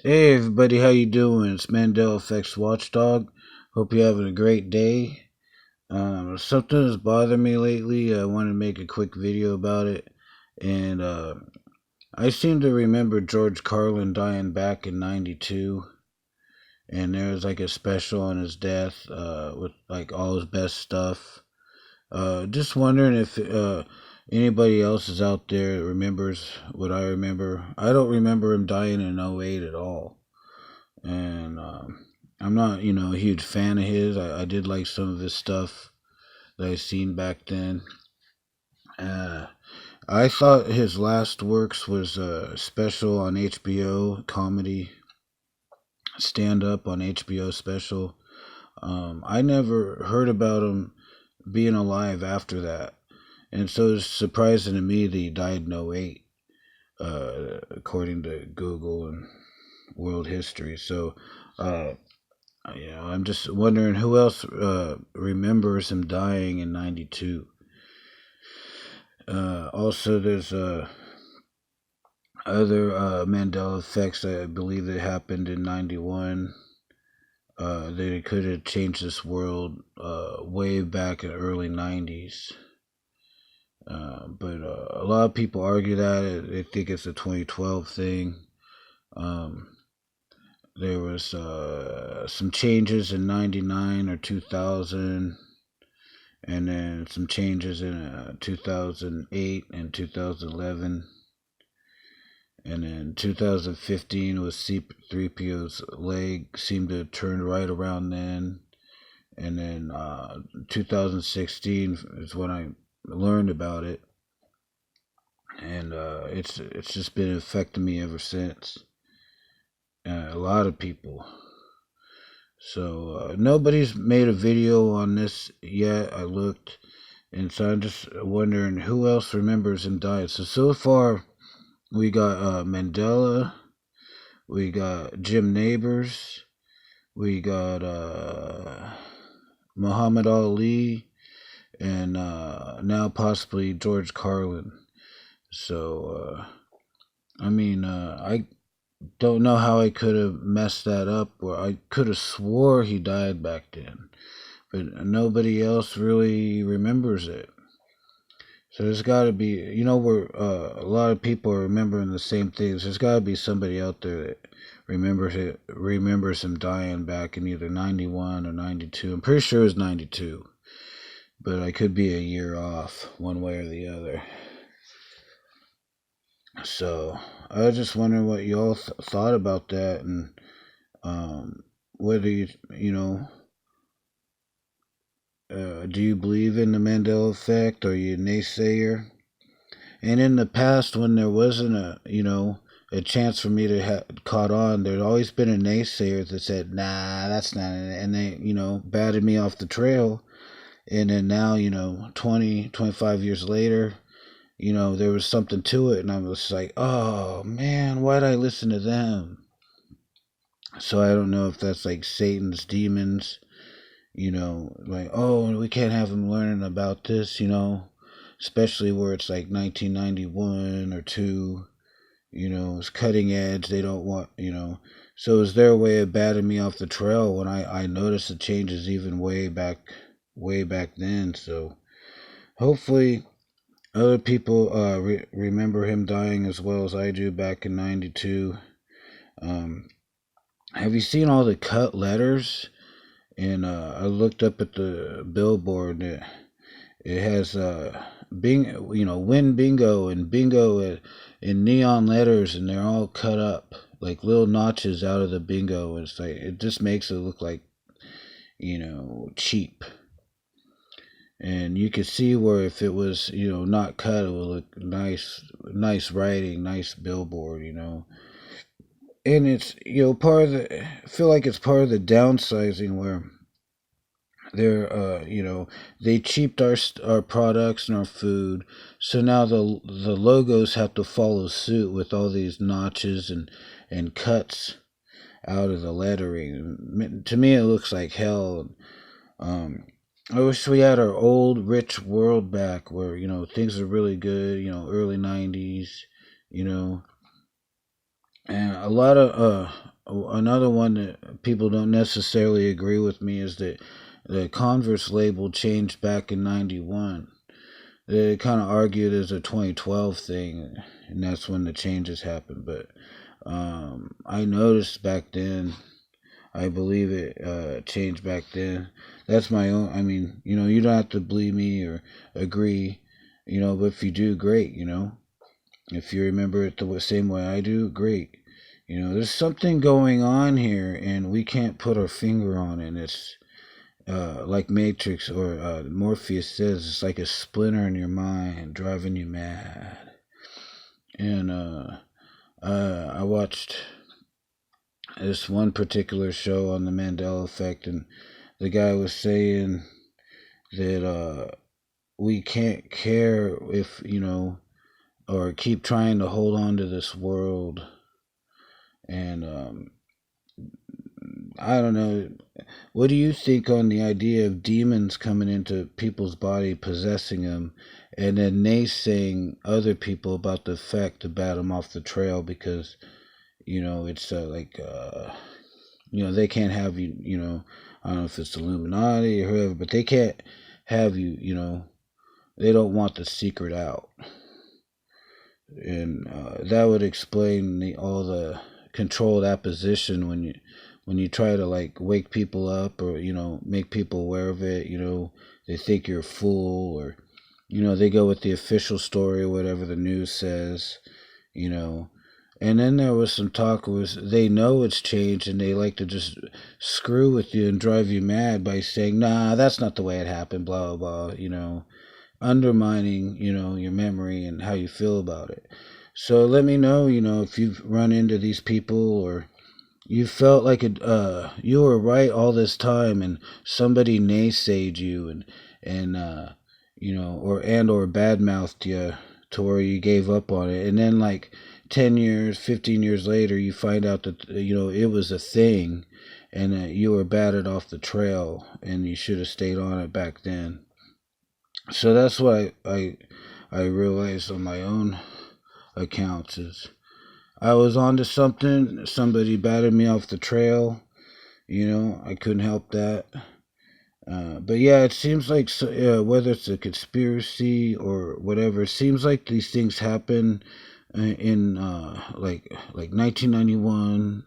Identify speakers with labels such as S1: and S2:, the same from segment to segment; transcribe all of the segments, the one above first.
S1: Hey everybody, how you doing? It's Mandela Effects Watchdog. Hope you're having a great day. Something has bothered me lately. I want to make a quick video about it. And I seem to remember George Carlin dying back in '92. And there was like a special on his death with like all his best stuff. Just wondering if anybody else is out there that remembers what I remember. I don't remember him dying in '08 at all. And I'm not, a huge fan of his. I did like some of his stuff that I seen back then. Uh, I thought his last works was special on HBO, comedy, stand up on HBO special. I never heard about him being alive after that, and so it's surprising to me that he died in '08, according to Google and world history. So, I'm just wondering who else remembers him dying in '92. Also, there's other Mandela effects that I believe that happened in '91. That could have changed this world way back in the early '90s. But a lot of people argue that they think it's a 2012 thing. There was some changes in '99 or 2000, and then some changes in 2008 and 2011, and then 2015 was C3PO's leg seemed to turn right around then, and then 2016 is when I learned about it, and it's just been affecting me ever since. A lot of people. So nobody's made a video on this yet. I looked, and so I'm just wondering who else remembers him dying. So far, we got Mandela, we got Jim Neighbors, we got Muhammad Ali, and now possibly George Carlin. So I don't know how I could have messed that up, or I could have swore he died back then, but nobody else really remembers it. So there's got to be, where a lot of people are remembering the same things. There's got to be somebody out there that remembers him dying back in either '91 or '92. I'm pretty sure it was '92, but I could be a year off, one way or the other. So I was just wondering what y'all thought about that, and whether do you believe in the Mandela effect? Or are you a naysayer? And in the past, when there wasn't a chance for me to have caught on, there'd always been a naysayer that said, "Nah, that's not," and they batted me off the trail. And then now 20, 25 years later, there was something to it, and I was like, oh man, why'd I listen to them? So I don't know if that's like Satan's demons, like, oh, we can't have them learning about this, especially where it's like 1991 or 2, it's cutting edge. They don't want, so is their way of batting me off the trail when I noticed the changes even way back then. So hopefully other people remember him dying as well as I do back in '92. Have you seen all the cut letters? And I looked up at the billboard. It has win bingo and bingo in neon letters, and they're all cut up like little notches out of the bingo. And it's like it just makes it look like cheap. And you could see where if it was not cut, it would look nice writing, nice billboard, and it's part of the, I feel like it's part of the downsizing where they're they cheaped our products and our food, so now the logos have to follow suit with all these notches and cuts out of the lettering. To me it looks like hell. I wish we had our old rich world back where, things are really good, early '90s, and a lot of another one that people don't necessarily agree with me is that the Converse label changed back in '91. They kind of argued as a 2012 thing, and that's when the changes happened. But I noticed back then. I believe it changed back then. That's my own. I mean, you don't have to believe me or agree, but if you do, great. If you remember it the same way I do, great. There's something going on here, and we can't put our finger on it. And it's like Matrix or Morpheus says, it's like a splinter in your mind, driving you mad. And I watched this one particular show on the Mandela effect, and the guy was saying that we can't care if or keep trying to hold on to this world. And I don't know, what do you think on the idea of demons coming into people's body, possessing them, and then naysaying other people about the effect to bat them off the trail because it's they can't have you, I don't know if it's Illuminati or whoever, but they can't have you, they don't want the secret out. And that would explain all the controlled opposition when you try to like wake people up or, make people aware of it, they think you're a fool or, they go with the official story or whatever the news says, And then there was some talk was they know it's changed and they like to just screw with you and drive you mad by saying, nah, that's not the way it happened, blah, blah, blah, undermining, your memory and how you feel about it. So let me know, if you've run into these people or you felt like you were right all this time and somebody naysayed you and or badmouthed you to where you gave up on it. And then like 10 years, 15 years later, you find out that, it was a thing and that you were batted off the trail and you should have stayed on it back then. So that's what I realized on my own accounts is I was onto something. Somebody batted me off the trail. I couldn't help that. But yeah, it seems like whether it's a conspiracy or whatever, it seems like these things happen in like 1991,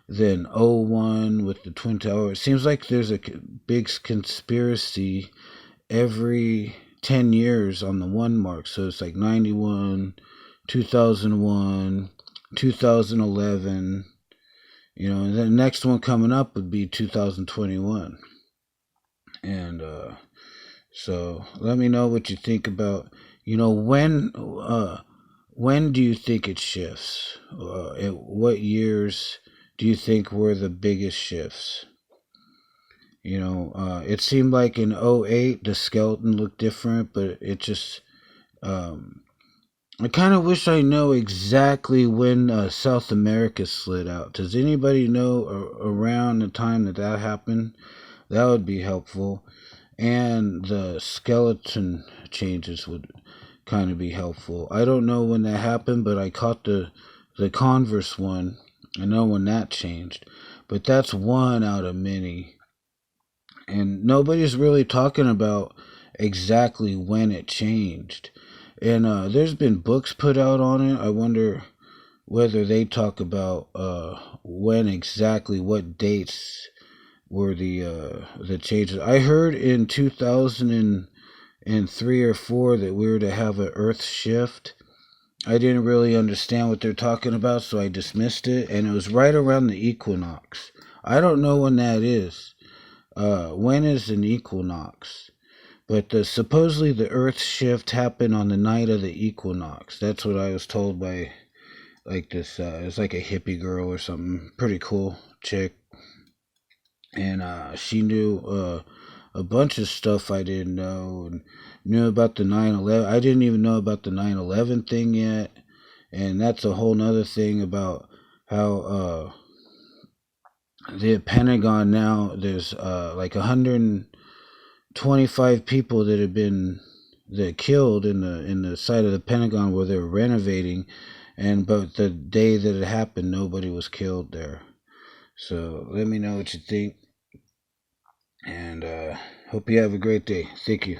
S1: then '01 with the Twin Towers. It seems like there's a big conspiracy every 10 years on the one mark. So it's like 91, 2001, 2011, and the next one coming up would be 2021. And so let me know what you think about, when do you think it shifts? At what years do you think were the biggest shifts? It seemed like in '08 the skeleton looked different, but it just I kind of wish I know exactly when South America slid out. Does anybody know around the time that happened? That would be helpful. And the skeleton changes would kind of be helpful. I don't know when that happened, but I caught the Converse one. I know when that changed. But that's one out of many. And nobody's really talking about exactly when it changed. And there's been books put out on it. I wonder whether they talk about when exactly, what dates were the changes. I heard in 2003 or 4 that we were to have an Earth shift. I didn't really understand what they're talking about, so I dismissed it. And it was right around the equinox. I don't know when that is. When is an equinox? But supposedly the Earth shift happened on the night of the equinox. That's what I was told by like this. It's like a hippie girl or something. Pretty cool chick. And she knew a bunch of stuff I didn't know, and knew about the 9/11. I didn't even know about the 9/11 thing yet, and that's a whole nother thing about how the Pentagon now, there's like 125 people that have been killed in the site of the Pentagon where they were renovating, but the day that it happened, nobody was killed there. So let me know what you think, and hope you have a great day. Thank you.